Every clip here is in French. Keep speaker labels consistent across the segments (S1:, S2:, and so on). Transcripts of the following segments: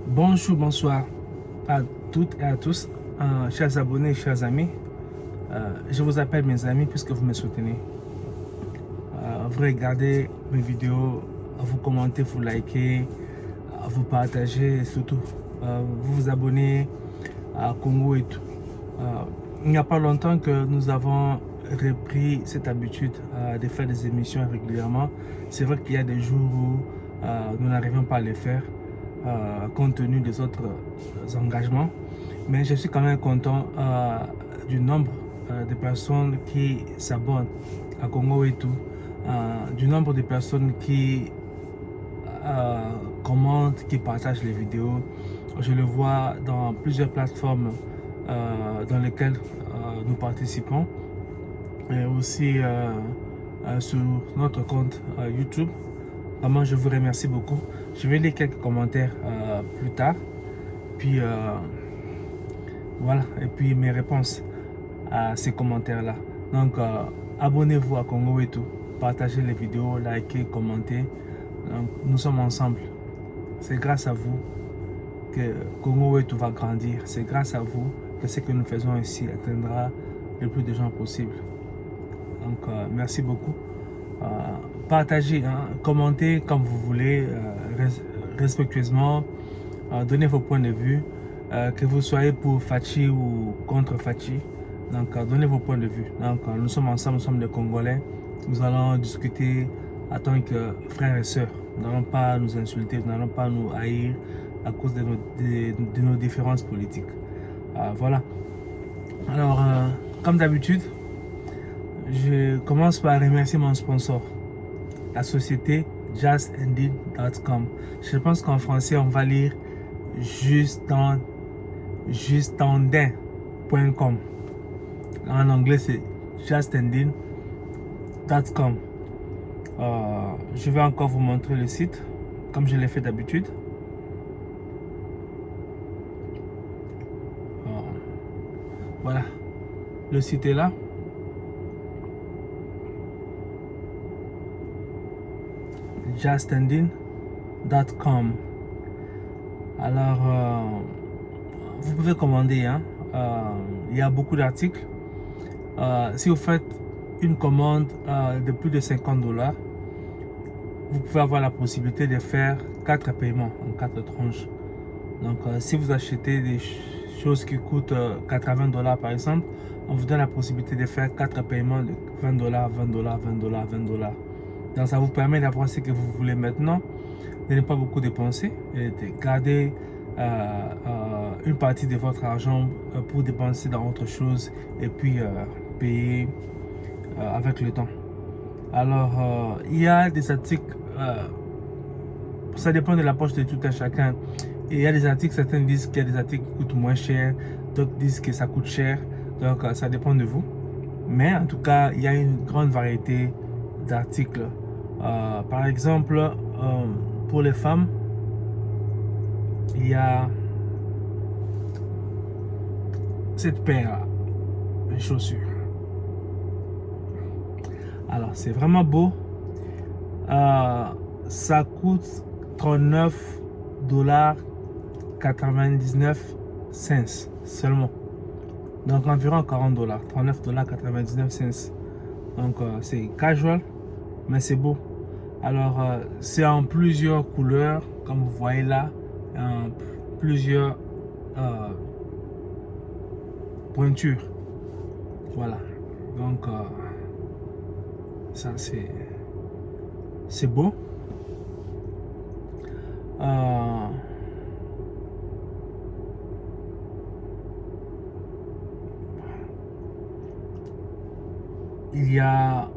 S1: Bonjour, bonsoir à toutes et à tous, chers abonnés et chers amis. Je vous appelle mes amis puisque vous me soutenez. Vous regardez mes vidéos, vous commentez, vous likez, vous partagez et surtout vous vous abonnez à Congo et tout. Il n'y a pas longtemps que nous avons repris cette habitude de faire des émissions régulièrement. C'est vrai qu'il y a des jours où nous n'arrivons pas à les faire compte tenu des autres engagements. Mais je suis quand même content du nombre de personnes qui s'abonnent à Congo et tout, du nombre de personnes qui commentent, qui partagent les vidéos. Je le vois dans plusieurs plateformes dans lesquelles nous participons et aussi sur notre compte YouTube. Vraiment, je vous remercie beaucoup. Je vais lire quelques commentaires plus tard. Puis voilà, et puis mes réponses à ces commentaires-là. Donc, abonnez-vous à Congo et tout. Partagez les vidéos, likez, commentez. Donc, nous sommes ensemble. C'est grâce à vous que Congo et tout va grandir. C'est grâce à vous que ce que nous faisons ici atteindra le plus de gens possible. Donc, merci beaucoup. Partagez, commentez comme vous voulez, respectueusement. Donnez vos points de vue, que vous soyez pour Fachi ou contre Fachi. Donc, donnez vos points de vue. Donc, nous sommes ensemble, nous sommes des Congolais. Nous allons discuter en tant que frères et sœurs. Nous n'allons pas nous insulter, nous n'allons pas nous haïr à cause de nos différences politiques. Voilà. Alors, comme d'habitude, je commence par remercier mon sponsor, la société justandin.com. Je pense qu'en français, on va lire justandin.com. En anglais, c'est justandin.com. Je vais encore vous montrer le site, comme je l'ai fait d'habitude. Voilà, le site est là. justandin.com. Alors, vous pouvez commander. Il y a beaucoup d'articles. Si vous faites une commande de plus de $50, vous pouvez avoir la possibilité de faire 4 paiements en 4 tranches. Donc, si vous achetez des choses qui coûtent $80 par exemple, on vous donne la possibilité de faire 4 paiements de $20, $20, $20, $20. Donc, ça vous permet d'avoir ce que vous voulez maintenant, de ne pas beaucoup dépenser et de garder une partie de votre argent pour dépenser dans autre chose et puis payer avec le temps. Alors, il y a des articles, ça dépend de la poche de tout un chacun. Et il y a des articles, certains disent qu'il y a des articles qui coûtent moins cher, d'autres disent que ça coûte cher. Donc, ça dépend de vous. Mais en tout cas, il y a une grande variété d'articles. Par exemple, pour les femmes, il y a cette paire de chaussures. Alors, c'est vraiment beau. Ça coûte $39,99 seulement. Donc, environ $40. $39,99. Donc, c'est casual, mais c'est beau. Alors, c'est en plusieurs couleurs, comme vous voyez là, en plusieurs pointures. Voilà. Donc, ça, c'est beau. Il y a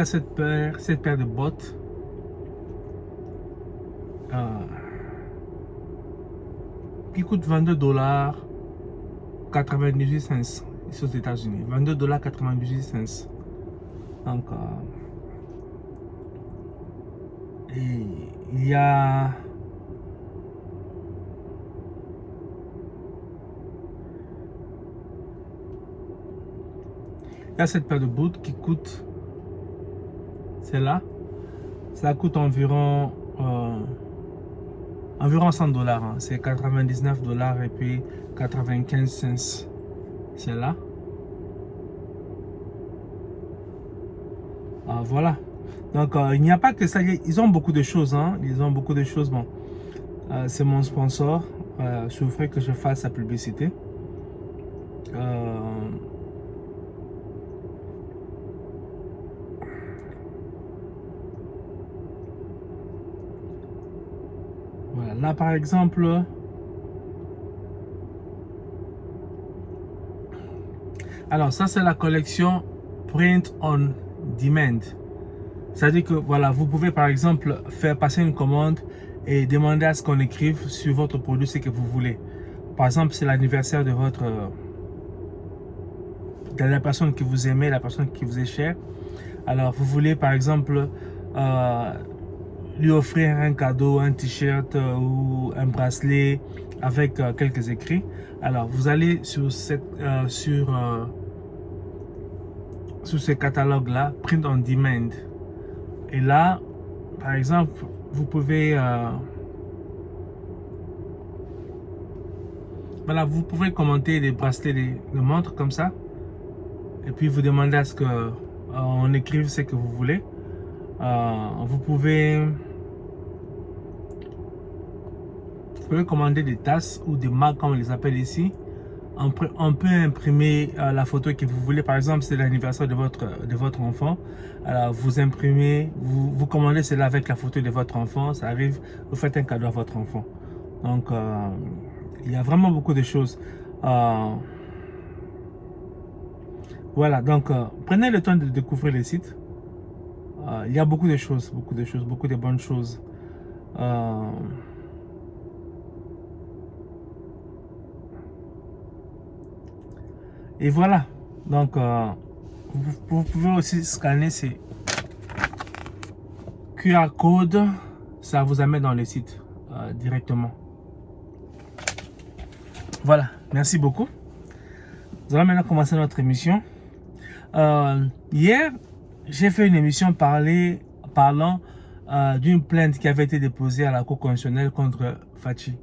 S1: cette paire de bottes qui coûte $22,98 ici aux États-Unis. $22,98. Donc, et il y a cette paire de bottes qui coûte, celle-là, Ça coûte environ 100 dollars. Hein. C'est 99 dollars et puis 95 cents. C'est là. Voilà. Donc, il n'y a pas que ça. Ils ont beaucoup de choses. Hein. Ils ont beaucoup de choses. Bon, c'est mon sponsor. Je ferai que je fasse sa publicité. Voilà. Là, par exemple, alors ça, c'est la collection Print on Demand. C'est-à-dire que voilà, vous pouvez par exemple faire passer une commande et demander à ce qu'on écrive sur votre produit ce que vous voulez. Par exemple, c'est l'anniversaire de la personne que vous aimez, la personne qui vous est chère. Alors, vous voulez par exemple lui offrir un cadeau, un t-shirt ou un bracelet avec quelques écrits. Alors, vous allez sur ce catalogue-là, Print on Demand. Et là, par exemple, vous pouvez voilà, vous pouvez commenter des bracelets, des montres comme ça. Et puis vous demandez à ce que on écrive ce que vous voulez. Vous pouvez commander des tasses ou des mugs comme on les appelle ici. On peut imprimer la photo que vous voulez. Par exemple, c'est l'anniversaire de votre enfant. Alors, vous imprimez, vous commandez cela avec la photo de votre enfant. Ça arrive, vous faites un cadeau à votre enfant. Donc, il y a vraiment beaucoup de choses. Voilà, donc, prenez le temps de découvrir les sites. Il y a beaucoup de choses, beaucoup de bonnes choses. Et voilà, donc vous pouvez aussi scanner ces QR codes, ça vous amène dans le site directement. Voilà, merci beaucoup. Nous allons maintenant commencer notre émission. Hier, j'ai fait une émission parlant d'une plainte qui avait été déposée à la Cour constitutionnelle contre Fachi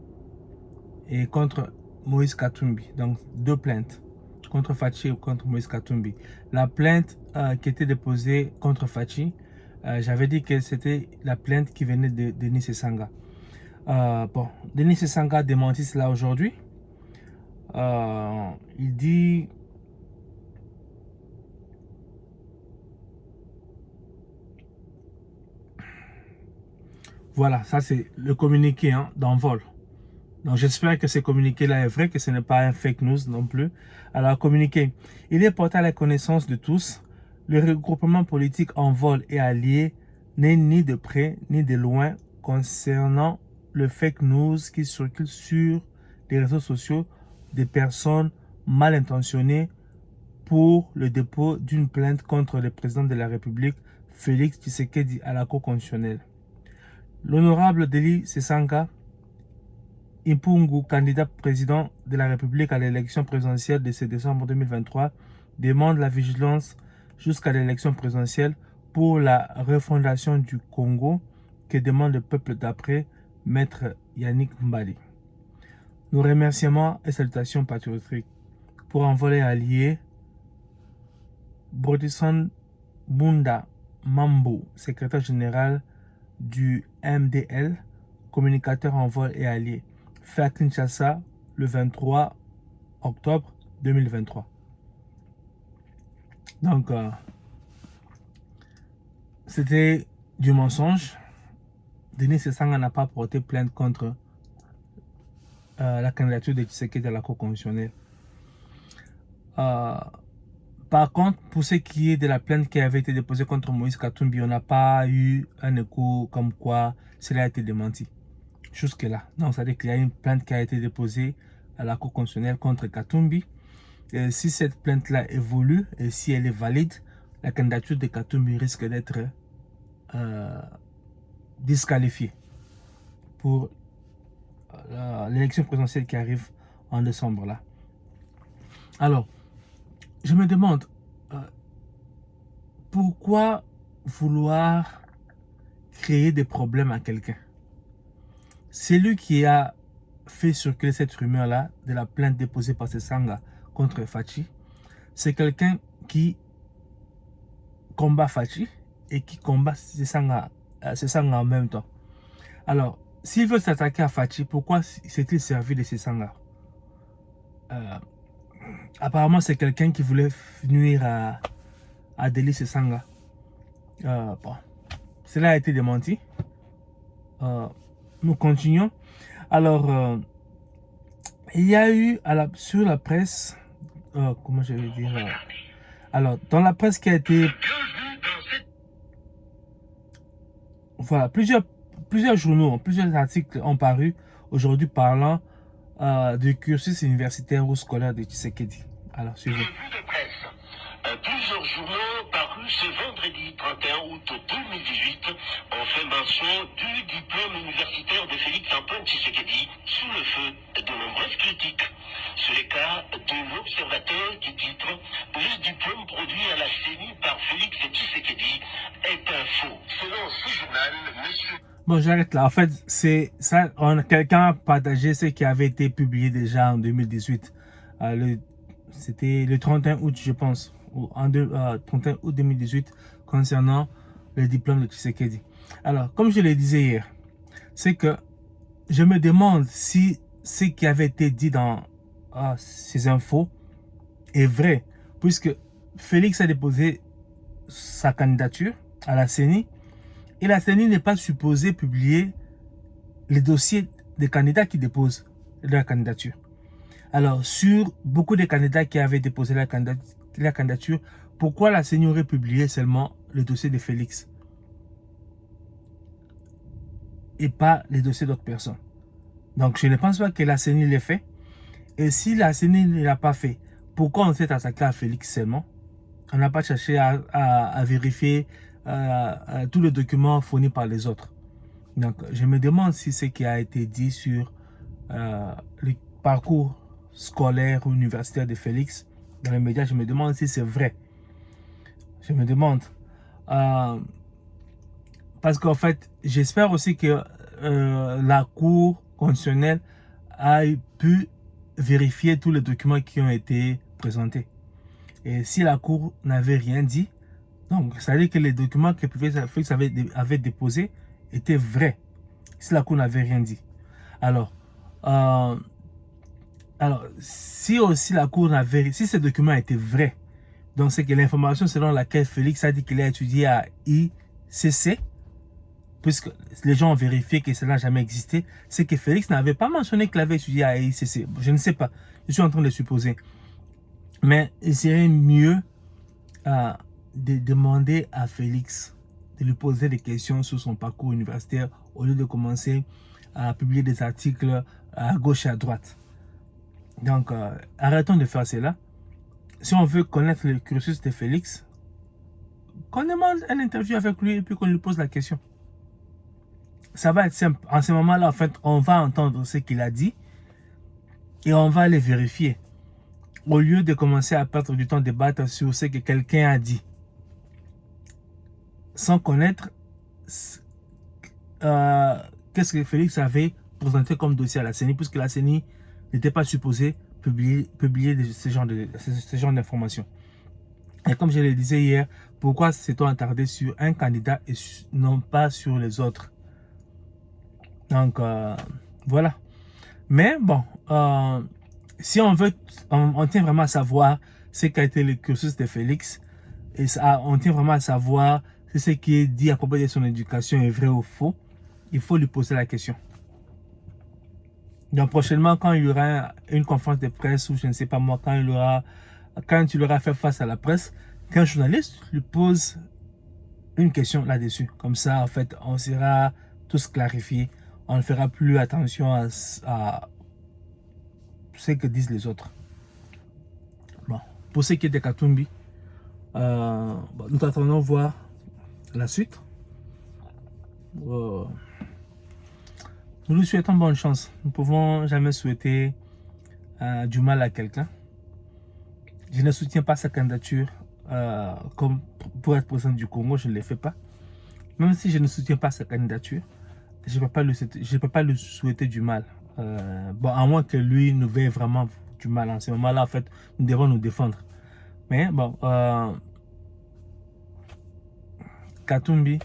S1: et contre Moïse Katumbi. Donc, deux plaintes. Contre Fachi et contre Moïse Katumbi. La plainte qui était déposée contre Fachi, j'avais dit que c'était la plainte qui venait de Denis Esanga. Bon, Denis Esanga démentit cela aujourd'hui. Il dit voilà, ça c'est le communiqué d'envol. Donc j'espère que ce communiqué-là est vrai, que ce n'est pas un fake news non plus. Alors communiqué, il est porté à la connaissance de tous, le regroupement politique Envol et Alliés n'est ni de près ni de loin concernant le fake news qui circule sur les réseaux sociaux des personnes mal intentionnées pour le dépôt d'une plainte contre le président de la République, Félix Tshisekedi, à la Cour constitutionnelle. L'honorable Denis Esanga Impungu, candidat président de la République à l'élection présidentielle de ce décembre 2023, demande la vigilance jusqu'à l'élection présidentielle pour la refondation du Congo que demande le peuple d'après Maître Yannick Mbali. Nos remerciements et salutations patriotiques pour Envol Allié, Brodison Bunda Mambo, secrétaire général du MDL, communicateur Envol et Alliés, fait à Kinshasa le 23 octobre 2023. Donc, c'était du mensonge. Denis Esanga n'a pas porté plainte contre la candidature de Tshisekedi à la Cour constitutionnelle. Par contre, pour ce qui est de la plainte qui avait été déposée contre Moïse Katumbi, on n'a pas eu un écho comme quoi cela a été démenti. Jusque-là. Donc, c'est-à-dire qu'il y a une plainte qui a été déposée à la Cour constitutionnelle contre Katumbi. Et si cette plainte-là évolue et si elle est valide, la candidature de Katumbi risque d'être disqualifiée pour l'élection présidentielle qui arrive en décembre là. Alors, je me demande pourquoi vouloir créé des problèmes à quelqu'un. C'est lui qui a fait circuler cette rumeur-là de la plainte déposée par Sesanga contre Fachi. C'est quelqu'un qui combat Fachi et qui combat Sesanga en même temps. Alors, s'il veut s'attaquer à Fachi, pourquoi s'est-il servi de Sesanga? Apparemment, c'est quelqu'un qui voulait nuire à Deli Sesanga. Bon, cela a été démenti. Nous continuons. Alors, il y a eu sur la presse, comment je vais dire, alors dans la presse qui a été, voilà, plusieurs journaux, plusieurs articles ont paru aujourd'hui parlant du cursus universitaire ou scolaire de Tshisekedi. Alors, suivez.
S2: Plusieurs journaux parus ce vendredi 31 août 2018 ont fait mention du diplôme universitaire de Félix-Antoine Tshisekedi sous le feu de nombreuses critiques. C'est le cas de l'observateur qui titre « Le diplôme produit à la CENI par Félix Tshisekedi est un faux ». Selon ce journal, monsieur...
S1: Bon, j'arrête là. En fait, c'est ça. Quelqu'un a partagé ce qui avait été publié déjà en 2018. C'était le 31 août, je pense. 31 août 2018 concernant le diplôme de Tshisekedi. Alors, comme je le disais hier, c'est que je me demande si ce qui avait été dit dans ces infos est vrai, puisque Félix a déposé sa candidature à la CENI et la CENI n'est pas supposée publier les dossiers des candidats qui déposent leur candidature. Alors, sur beaucoup de candidats qui avaient déposé la candidature, pourquoi la CENI aurait publié seulement le dossier de Félix et pas les dossiers d'autres personnes? Donc, je ne pense pas que la CENI l'ait fait. Et si la CENI ne l'a pas fait, pourquoi on s'est attaqué à Félix seulement? On n'a pas cherché à vérifier tous les documents fournis par les autres. Donc, je me demande si ce qui a été dit sur le parcours scolaire ou universitaire de Félix dans les médias, je me demande si c'est vrai. Je me demande. Parce qu'en fait, j'espère aussi que la Cour constitutionnelle a pu vérifier tous les documents qui ont été présentés. Et si la Cour n'avait rien dit, donc ça veut dire que les documents que Félix avait déposés étaient vrais. Si la Cour n'avait rien dit. Alors, si aussi la Cour n'avait... Si ces documents étaient vrais, donc c'est que l'information selon laquelle Félix a dit qu'il a étudié à ICC, puisque les gens ont vérifié que cela n'a jamais existé, c'est que Félix n'avait pas mentionné qu'il avait étudié à ICC. Je ne sais pas, je suis en train de supposer. Mais il serait mieux de demander à Félix de lui poser des questions sur son parcours universitaire au lieu de commencer à publier des articles à gauche et à droite. Donc, arrêtons de faire cela. Si on veut connaître le cursus de Félix, qu'on demande une interview avec lui et puis qu'on lui pose la question. Ça va être simple. En ce moment-là, en fait, on va entendre ce qu'il a dit et on va les vérifier. Au lieu de commencer à perdre du temps à débattre sur ce que quelqu'un a dit. Sans connaître qu'est-ce que Félix avait présenté comme dossier à la CENI, puisque la CENI n'était pas supposée publier ce genre d'informations. Et comme je le disais hier, pourquoi s'est-on attardé sur un candidat et non pas sur les autres? Donc, voilà. Mais bon, si on veut, on tient vraiment à savoir ce qu'a été le cursus de Félix, et ça, on tient vraiment à savoir si ce qui est dit à propos de son éducation est vrai ou faux, il faut lui poser la question. Donc prochainement, quand il y aura une conférence de presse, ou je ne sais pas moi, quand il aura fait face à la presse, qu'un journaliste lui pose une question là-dessus. Comme ça, en fait, on sera tous clarifiés. On ne fera plus attention à ce que disent les autres. Bon, pour ce qui est de Katumbi, nous attendons voir la suite. Nous lui souhaitons bonne chance. Nous ne pouvons jamais souhaiter du mal à quelqu'un. Je ne soutiens pas sa candidature comme pour être président du Congo, je ne le fais pas. Même si je ne soutiens pas sa candidature, je ne peux pas lui souhaiter du mal. Bon, à moins que lui nous veuille vraiment du mal. En ce moment-là, en fait, nous devons nous défendre. Mais bon, Katumbi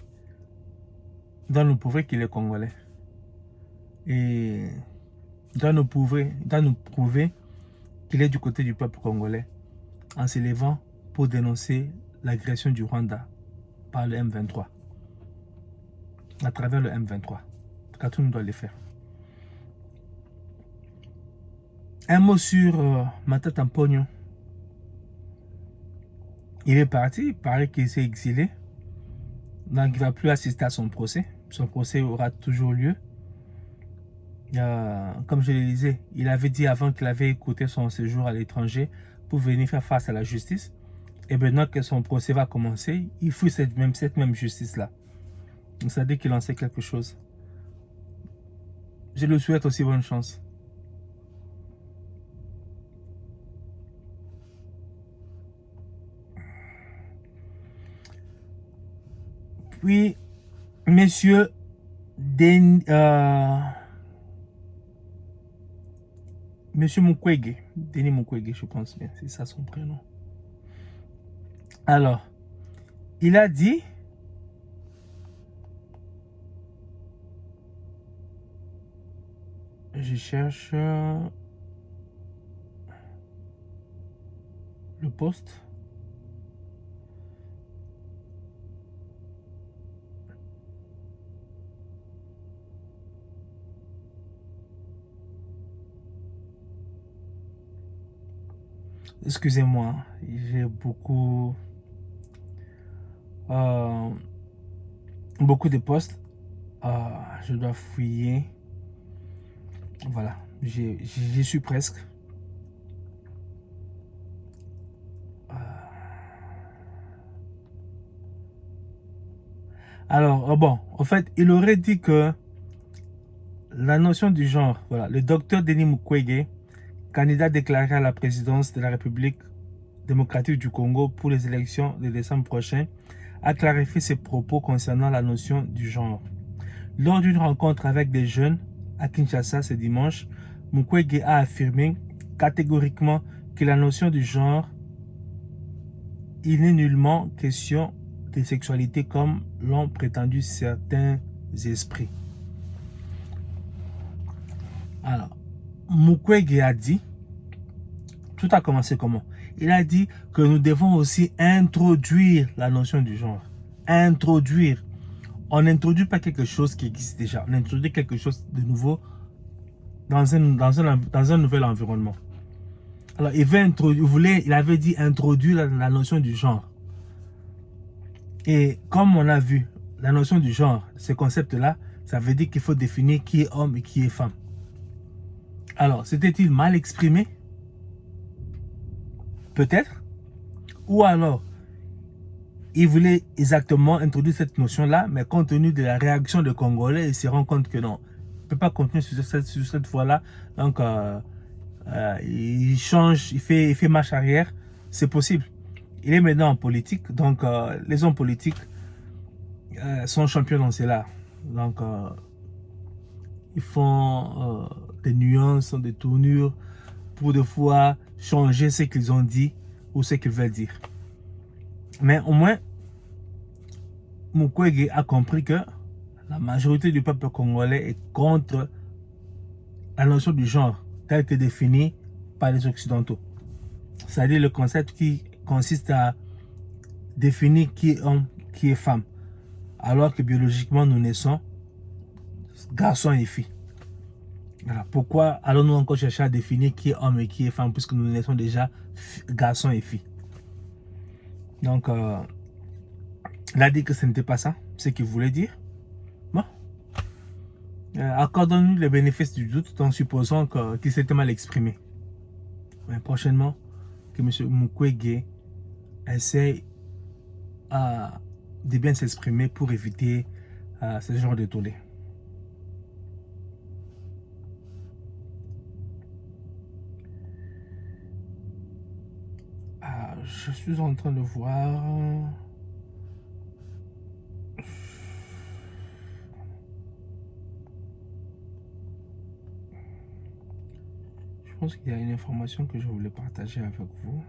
S1: doit nous prouver qu'il est congolais. Et doit nous prouver qu'il est du côté du peuple congolais en s'élevant pour dénoncer l'agression du Rwanda par le M23. À travers le M23. Katumbi doit le faire. Un mot sur Matata Mponyo. Il est parti, il paraît qu'il s'est exilé. Donc il ne va plus assister à son procès. Son procès aura toujours lieu. Comme je le disais, il avait dit avant qu'il avait écouté son séjour à l'étranger pour venir faire face à la justice. Et maintenant que son procès va commencer, il fuit cette même justice-là. Donc ça dit qu'il en sait quelque chose. Je lui souhaite aussi bonne chance. Puis, Monsieur Monsieur Mukwege, Denis Mukwege, je pense bien, c'est ça son prénom. Alors, il a dit je cherche le poste. Excusez-moi, j'ai beaucoup de postes. Je dois fouiller. Voilà, j'y suis presque. Alors, bon, en fait, il aurait dit que la notion du genre, voilà, le docteur Denis Mukwege, candidat déclaré à la présidence de la République démocratique du Congo pour les élections de décembre prochain, a clarifié ses propos concernant la notion du genre. Lors d'une rencontre avec des jeunes à Kinshasa ce dimanche, Mukwege a affirmé catégoriquement que la notion du genre, il n'est nullement question de sexualité comme l'ont prétendu certains esprits. Alors, Mukwege a dit, tout a commencé comment? Il a dit que nous devons aussi introduire la notion du genre. Introduire. On n'introduit pas quelque chose qui existe déjà. On introduit quelque chose de nouveau dans un nouvel environnement. Alors, il avait dit introduire la notion du genre. Et comme on a vu, la notion du genre, ce concept-là, ça veut dire qu'il faut définir qui est homme et qui est femme. Alors, c'était-il mal exprimé? Peut-être. Ou alors, il voulait exactement introduire cette notion-là, mais compte tenu de la réaction des Congolais, il se rend compte que non, il ne peut pas continuer sur cette voie-là. Donc, il change, il fait marche arrière. C'est possible. Il est maintenant en politique, donc les hommes politiques sont champions dans cela. Donc, ils font des nuances, des tournures pour des fois changer ce qu'ils ont dit ou ce qu'ils veulent dire. Mais au moins, Mukwege a compris que la majorité du peuple congolais est contre la notion du genre telle que définie par les Occidentaux. C'est-à-dire le concept qui consiste à définir qui est homme, qui est femme. Alors que biologiquement, nous naissons garçons et filles. Voilà. Pourquoi allons-nous encore chercher à définir qui est homme et qui est femme puisque nous naissons déjà garçons et filles? Donc, il a dit que ce n'était pas ça, ce qu'il voulait dire. Bon. Accordons-nous le bénéfice du doute en supposant qu'il s'était mal exprimé. Mais prochainement, que M. Mukwege essaie de bien s'exprimer pour éviter ce genre de tollé. Je suis en train de voir. Je pense qu'il y a une information que je voulais partager avec vous.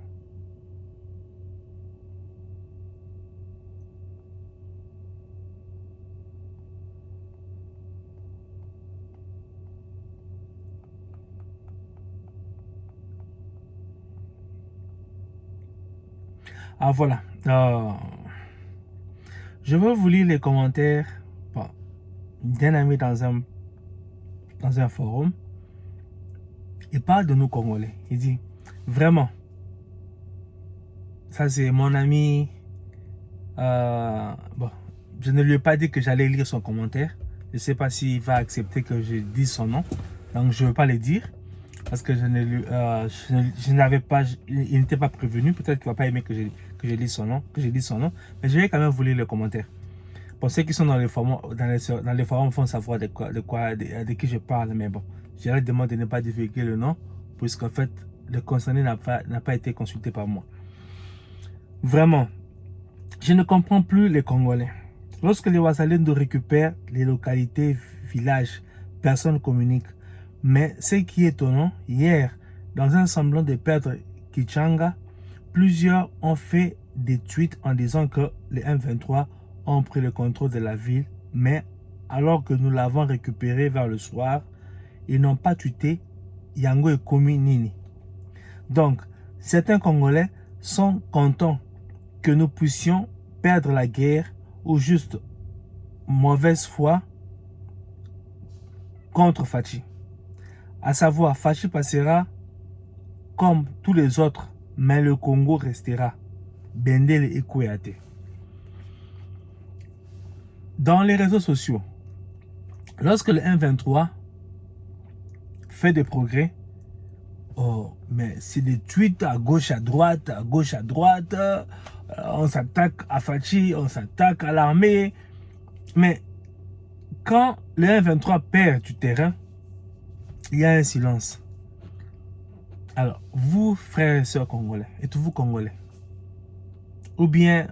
S1: Ah voilà. Je vais vous lire les commentaires d'un ami dans un forum. Il parle de nous Congolais. Il dit, vraiment, ça c'est mon ami. Bon, je ne lui ai pas dit que j'allais lire son commentaire. Je ne sais pas s'il va accepter que je dise son nom. Donc je ne veux pas le dire. Parce que je n'avais pas, il n'était pas prévenu. Peut-être qu'il ne va pas aimer que je dise son nom. Mais je vais quand même vous lire le commentaire. Pour ceux qui sont dans les forums vont savoir de qui je parle. Mais bon, je leur demande de ne pas divulguer le nom. Puisqu'en fait, le concerné n'a pas été consulté par moi. Vraiment, je ne comprends plus les Congolais. Lorsque les Ouazalendo récupèrent les localités, villages, personne communique. Mais ce qui est étonnant, hier, dans un semblant de perdre Kichanga, plusieurs ont fait des tweets en disant que les M23 ont pris le contrôle de la ville, mais alors que nous l'avons récupéré vers le soir, ils n'ont pas tweeté Yango et Komi Nini. Donc, certains Congolais sont contents que nous puissions perdre la guerre ou juste mauvaise foi contre Fachi. À savoir, Fachi passera comme tous les autres, mais le Congo restera. Bendele et Kouyaté. Dans les réseaux sociaux, lorsque le M23 fait des progrès, oh, mais c'est des tweets à gauche, à droite, on s'attaque à Fachi, on s'attaque à l'armée. Mais quand le M23 perd du terrain, il y a un silence. Alors, vous, frères et sœurs congolais, êtes-vous congolais? Ou bien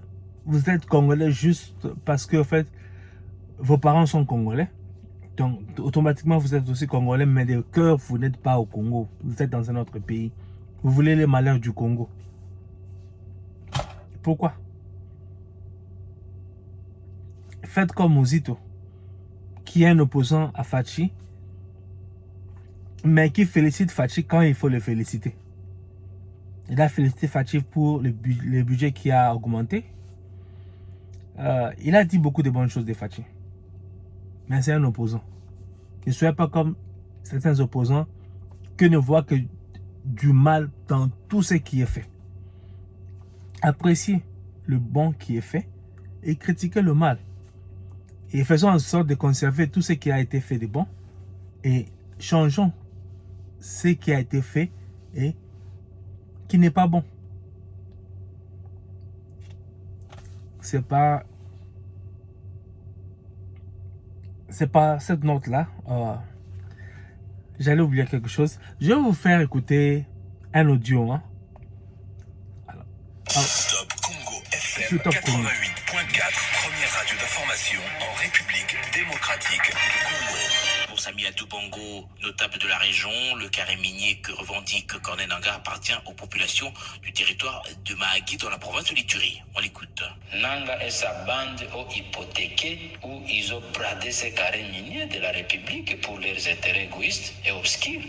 S1: vous êtes congolais juste parce que en fait, vos parents sont congolais? Donc, automatiquement, vous êtes aussi congolais, mais de cœur, vous n'êtes pas au Congo. Vous êtes dans un autre pays. Vous voulez les malheurs du Congo. Pourquoi? Faites comme Mozito, qui est un opposant à Fachi, mais qui félicite Fachi quand il faut le féliciter. Il a félicité Fachi pour le budget qui a augmenté. Il a dit beaucoup de bonnes choses de Fachi. Mais c'est un opposant. Ne soyez pas comme certains opposants qui ne voient que du mal dans tout ce qui est fait. Appréciez le bon qui est fait et critiquez le mal. Et faisons en sorte de conserver tout ce qui a été fait de bon et changeons ce qui a été fait et qui n'est pas bon. C'est pas cette note-là. J'allais oublier quelque chose. Je vais vous faire écouter un audio. Hein. Alors,
S3: Top Congo FM 88.4, première radio d'information en République démocratique du Congo.
S4: Pour Samiatou Bongo, notable de la région, le carré minier que revendique Corneille Nangaa appartient aux populations du territoire de Mahagi dans la province de l'Ituri. On l'écoute.
S5: Nangaa et sa bande ont hypothéqué ou ils ont bradé ces carrés miniers de la République pour leurs intérêts égoïstes et obscurs,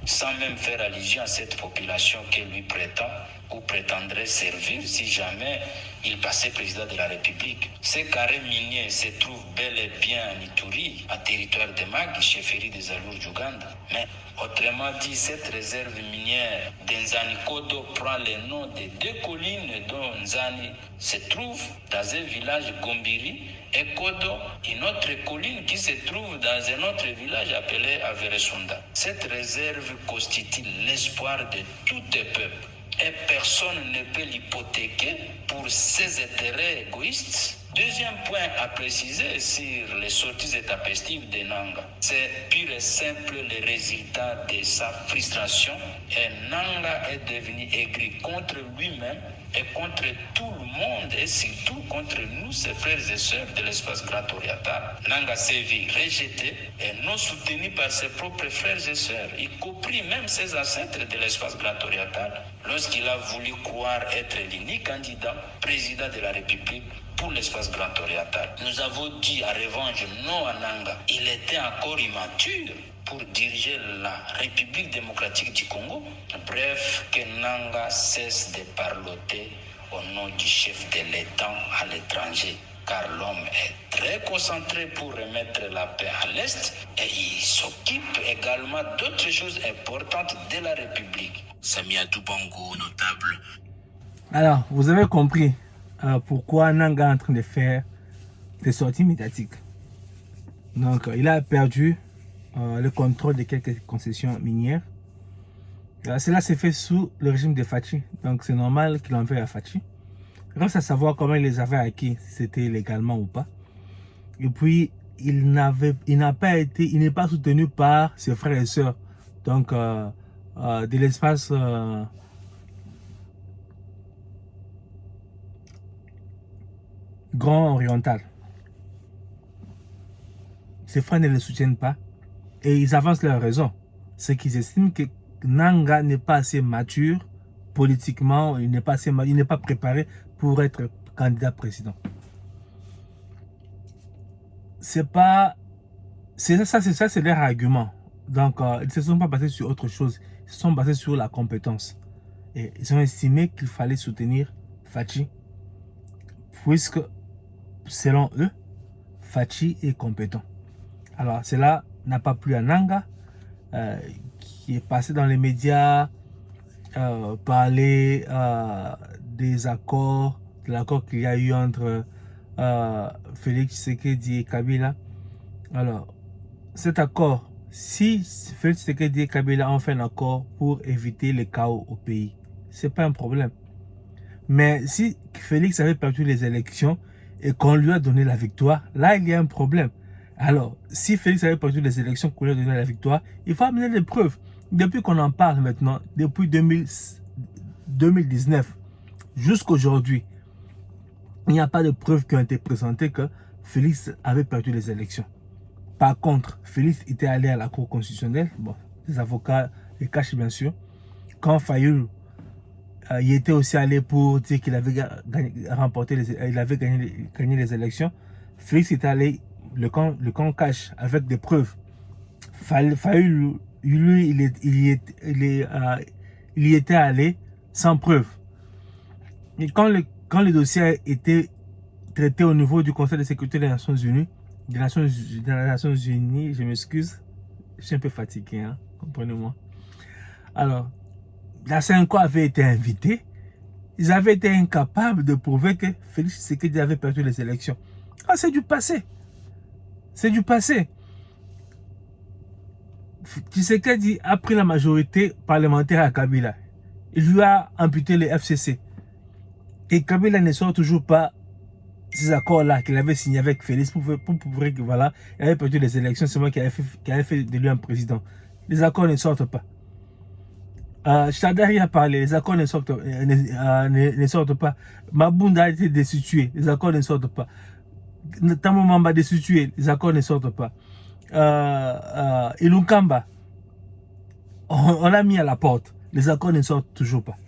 S5: sans même faire allusion à cette population qui lui prétend ou prétendrait servir si jamais il passait président de la République. Ces carrés miniers se trouvent bel et bien en Ituri, en territoire de Mahagi, chefferie des Alours d'Ouganda. Mais autrement dit, cette réserve minière d'Nzani Kodo prend le nom de deux collines dont Nzani se trouve dans un village Gombiri et Kodo, une autre colline qui se trouve dans un autre village appelé Averesunda. Cette réserve constitue l'espoir de tout un peuple. Et personne ne peut l'hypothéquer pour ses intérêts égoïstes Deuxième point à préciser sur les sorties intempestives de Nanga, c'est pur et simple le résultat de sa frustration. Et Nanga est devenu aigri contre lui-même et contre tout le monde et surtout contre nous, ses frères et sœurs de l'espace grand oriental. Nanga s'est vu rejeté et non soutenu par ses propres frères et sœurs, y compris même ses ancêtres de l'espace grand oriental, lorsqu'il a voulu croire être l'unique candidat président de la République pour l'espace grand oriental. Nous avons dit à revanche non à Nanga. Il était encore immature pour diriger la République démocratique du Congo. Bref, que Nanga cesse de parloter au nom du chef de l'État à l'étranger, car l'homme est très concentré pour remettre la paix à l'Est et il s'occupe également d'autres choses importantes de la République.
S4: Samiatou Bongo, notable.
S1: Alors, vous avez compris pourquoi Nanga est en train de faire des sorties médiatiques. Donc, il a perdu le contrôle de quelques concessions minières. Cela s'est fait sous le régime de Fachi. Donc, c'est normal qu'il en veuille à Fachi. Reste à savoir comment il les avait acquis, si c'était légalement ou pas. Et puis, il n'est pas soutenu par ses frères et sœurs. Donc, de l'espace grand oriental. Ses frères ne le soutiennent pas et ils avancent leur raison. C'est qu'ils estiment que Nanga n'est pas assez mature politiquement, il n'est pas préparé pour être candidat président. C'est leur argument. Donc ils ne se sont pas basés sur autre chose, ils se sont basés sur la compétence. Et ils ont estimé qu'il fallait soutenir Fachi, puisque selon eux, Fachi est compétent. Alors cela n'a pas plu à Nanga, qui est passé dans les médias, parler des accords, de l'accord qu'il y a eu entre Félix Tshisekedi et Kabila. Alors, cet accord, si Félix Tshisekedi et Kabila ont fait un accord pour éviter le chaos au pays, c'est pas un problème. Mais si Félix avait perdu les élections et qu'on lui a donné la victoire, là il y a un problème. Alors, si Félix avait perdu les élections, qu'on lui a donné la victoire, il faut amener des preuves. Depuis qu'on en parle maintenant, depuis 2019 jusqu'à aujourd'hui, il n'y a pas de preuves qui ont été présentées que Félix avait perdu les élections. Par contre, Félix était allé à la Cour constitutionnelle. Bon, les avocats les cachent bien sûr. Quand Fayoulou il était aussi allé pour dire qu'il avait gagné les élections, Félix était allé, le camp cache avec des preuves. Fayoulou, lui, il y était allé sans preuve. Et quand le dossier a été traité au niveau du Conseil de sécurité des Nations Unies, je m'excuse, je suis un peu fatigué, hein, comprenez-moi. Alors, la CENCO avait été invitée, ils avaient été incapables de prouver que Félix Tshisekedi avait perdu les élections. Ah, c'est du passé. C'est du passé. Tshisekedi a pris la majorité parlementaire à Kabila. Il lui a amputé les FCC. Et Kabila ne sort toujours pas ces accords-là qu'il avait signés avec Félix pour prouver que voilà, il avait perdu les élections, c'est moi qui avait fait de lui un président. Les accords ne sortent pas. Chadari a parlé, les accords ne sortent pas. Mabunda a été destitué, les accords ne sortent pas. Tamo Mamba destitué, les accords ne sortent pas. Ilunkamba, on l'a mis à la porte, les accords ne sortent toujours pas.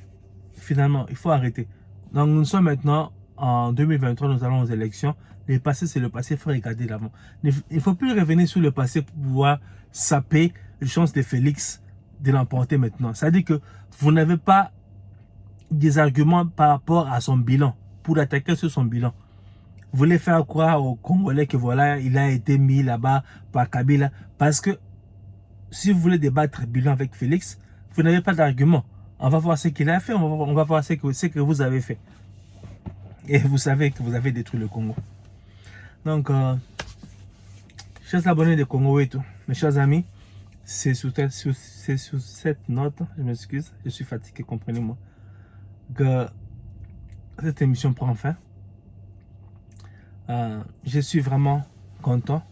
S1: Finalement, il faut arrêter. Donc nous sommes maintenant en 2023, nous allons aux élections. Le passé, c'est le passé, il faut regarder l'avant. Il ne faut plus revenir sur le passé pour pouvoir saper les chances de Félix de l'emporter maintenant. C'est-à-dire que vous n'avez pas des arguments par rapport à son bilan, pour l'attaquer sur son bilan. Vous voulez faire croire aux Congolais que voilà, il a été mis là-bas par Kabila. Parce que si vous voulez débattre bilan avec Félix, vous n'avez pas d'argument. On va voir ce qu'il a fait, on va voir ce que vous avez fait. Et vous savez que vous avez détruit le Congo. Donc, chers abonnés de Congo et tout, mes chers amis, c'est sur cette note, je m'excuse, je suis fatigué, comprenez-moi, que cette émission prend fin. Je suis vraiment content.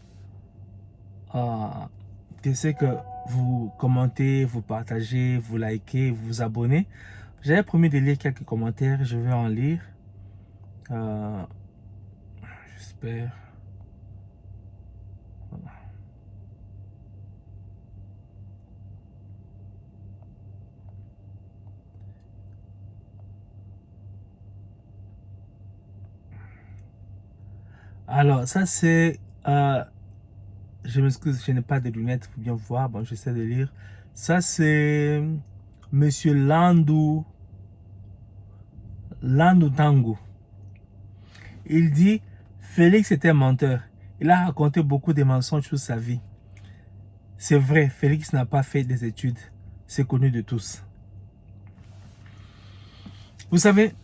S1: Je sais que vous commentez, vous partagez, vous likez, vous vous abonnez. J'avais promis de lire quelques commentaires, je vais en lire. J'espère. Voilà. Alors, ça c'est... je m'excuse, je n'ai pas de lunettes pour bien voir. Bon, j'essaie de lire. Ça c'est Monsieur Landou Tango. Il dit, Félix était menteur. Il a raconté beaucoup de mensonges sur sa vie. C'est vrai, Félix n'a pas fait des études. C'est connu de tous. Vous savez,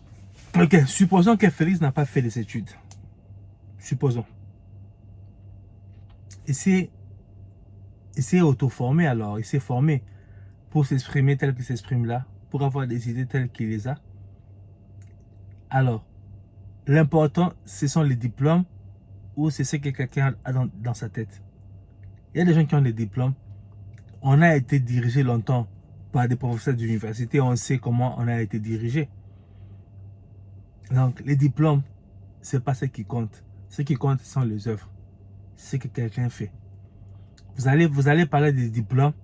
S1: ok, supposons que Félix n'a pas fait des études. Supposons. Il s'est auto-formé alors. Il s'est formé pour s'exprimer tel qu'il s'exprime là, pour avoir des idées telles qu'il les a. Alors, l'important, ce sont les diplômes ou c'est ce que quelqu'un a dans sa tête. Il y a des gens qui ont des diplômes. On a été dirigé longtemps par des professeurs d'université. On sait comment on a été dirigé. Donc, les diplômes, ce n'est pas ce qui compte. Ce qui compte, ce sont les œuvres. Ce que quelqu'un fait. Vous allez parler des diplômes.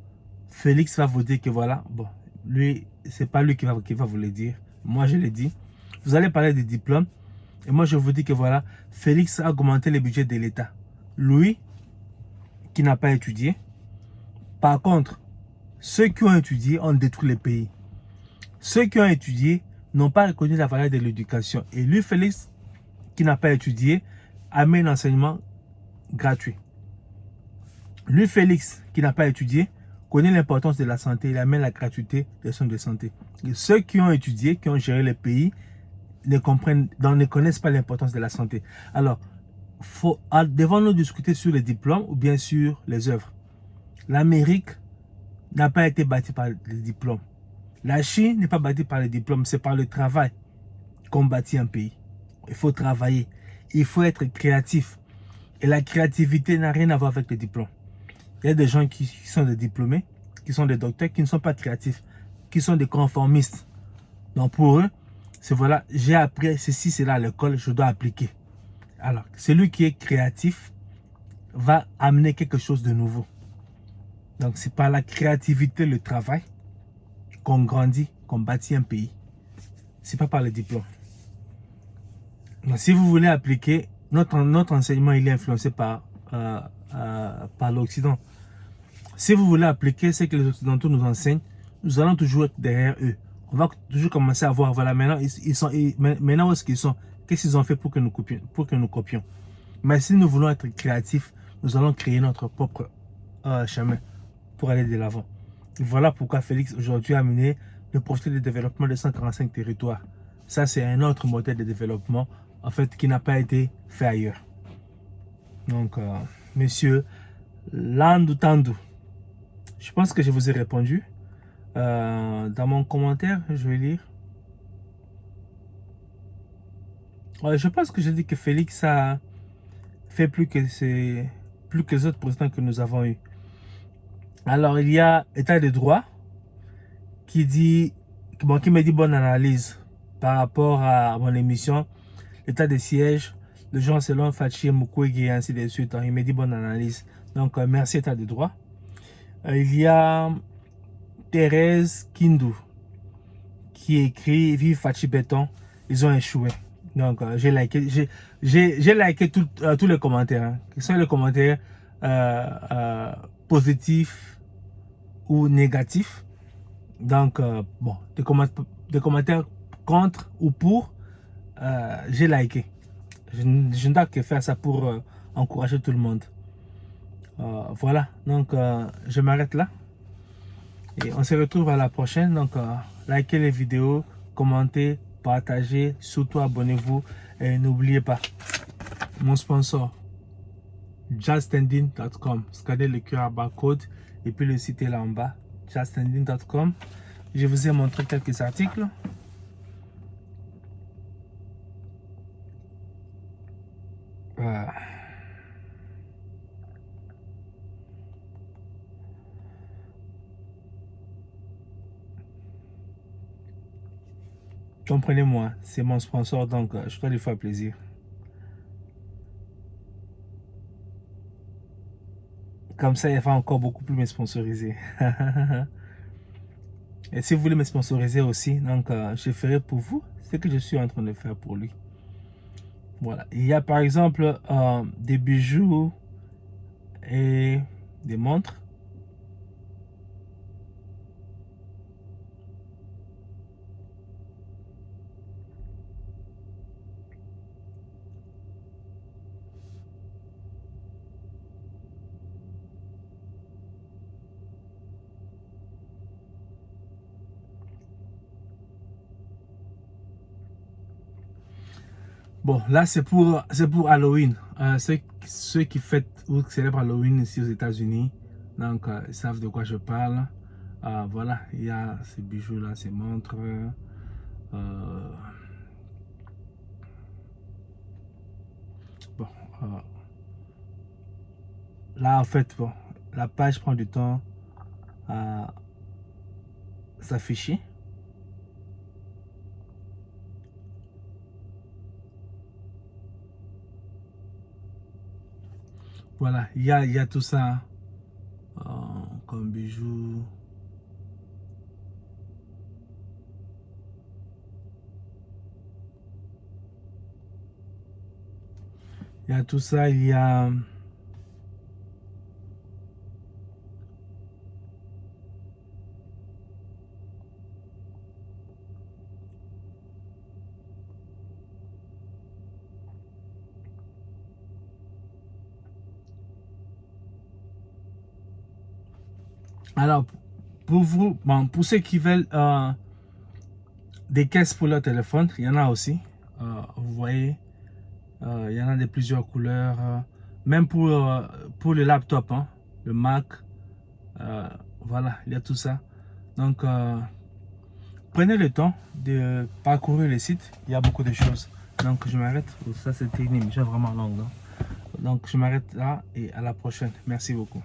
S1: Félix va vous dire que voilà, bon, lui, c'est pas lui qui va vous le dire. Moi, je l'ai dit. Vous allez parler des diplômes. Et moi, je vous dis que voilà, Félix a augmenté le budget de l'État. Lui, qui n'a pas étudié. Par contre, ceux qui ont étudié ont détruit le pays. Ceux qui ont étudié n'ont pas reconnu la valeur de l'éducation. Et lui, Félix, qui n'a pas étudié, a mis un enseignement gratuit. Lui, Félix, qui n'a pas étudié, connaît l'importance de la santé. Il amène la gratuité des soins de santé. Et ceux qui ont étudié, qui ont géré le pays, ne connaissent pas l'importance de la santé. Alors, devons-nous discuter sur les diplômes ou bien sur les œuvres? L'Amérique n'a pas été bâtie par les diplômes. La Chine n'est pas bâtie par les diplômes, c'est par le travail qu'on bâtit un pays. Il faut travailler, il faut être créatif. Et la créativité n'a rien à voir avec les diplômes. Il y a des gens qui sont des diplômés, qui sont des docteurs, qui ne sont pas créatifs, qui sont des conformistes. Donc pour eux, c'est voilà, j'ai appris ceci, cela à l'école, je dois appliquer. Alors, celui qui est créatif va amener quelque chose de nouveau. Donc c'est par la créativité, le travail, qu'on grandit, qu'on bâtit un pays. C'est pas par les diplômes. Donc, si vous voulez appliquer, notre enseignement il est influencé par l'Occident. Si vous voulez appliquer ce que les Occidentaux nous enseignent, nous allons toujours être derrière eux. On va toujours commencer à voir, voilà, maintenant, maintenant où est-ce qu'ils sont? Qu'est-ce qu'ils ont fait pour que nous copions? Mais si nous voulons être créatifs, nous allons créer notre propre chemin pour aller de l'avant. Voilà pourquoi Félix aujourd'hui a mené le projet de développement de 145 territoires. Ça, c'est un autre modèle de développement, en fait, qui n'a pas été fait ailleurs. Donc, monsieur Landou Tango, je pense que je vous ai répondu. Dans mon commentaire, je vais lire. Je pense que j'ai dit que Félix a fait plus que les autres présidents que nous avons eus. Alors, il y a État de droit qui me dit bonne analyse par rapport à mon émission, État de siège, de Jean Selon Fachi Mukwege et ainsi de suite. Il me dit bonne analyse. Donc, merci État de droit. Il y a Thérèse Kindou qui écrit Vive Fachi Béton, ils ont échoué. Donc, j'ai liké tous les commentaires. Hein. Quels sont les commentaires positifs ou négatifs? Donc, bon, des commentaires contre ou pour, j'ai liké. Je ne dois que faire ça pour encourager tout le monde. Voilà, donc je m'arrête là. Et on se retrouve à la prochaine. Donc, likez les vidéos, commentez, partagez, surtout abonnez-vous. Et n'oubliez pas, mon sponsor, justending.com. Scannez le QR barcode et puis le site est là en bas, justending.com. Je vous ai montré quelques articles. Comprenez-moi, c'est mon sponsor, donc je dois lui faire plaisir. Comme ça, il va encore beaucoup plus me sponsoriser. Et si vous voulez me sponsoriser aussi, donc je ferai pour vous ce que je suis en train de faire pour lui. Voilà. Il y a par exemple des bijoux et des montres. Bon, là c'est pour Halloween. Ceux qui fêtent ou qui célèbrent Halloween ici aux États-Unis, donc ils savent de quoi je parle. Voilà, il y a ces bijoux là, ces montres. Bon, là en fait, bon, la page prend du temps à s'afficher. Voilà, il y a tout ça comme bijoux. Il y a tout ça, il y a... Alors, pour vous, bon, pour ceux qui veulent des caisses pour leur téléphone, il y en a aussi. Vous voyez, il y en a de plusieurs couleurs. Même pour le laptop, hein, le Mac. Voilà, il y a tout ça. Donc, prenez le temps de parcourir le site. Il y a beaucoup de choses. Donc, je m'arrête. Ça, c'était une émission vraiment longue. Hein. Donc, je m'arrête là et à la prochaine. Merci beaucoup.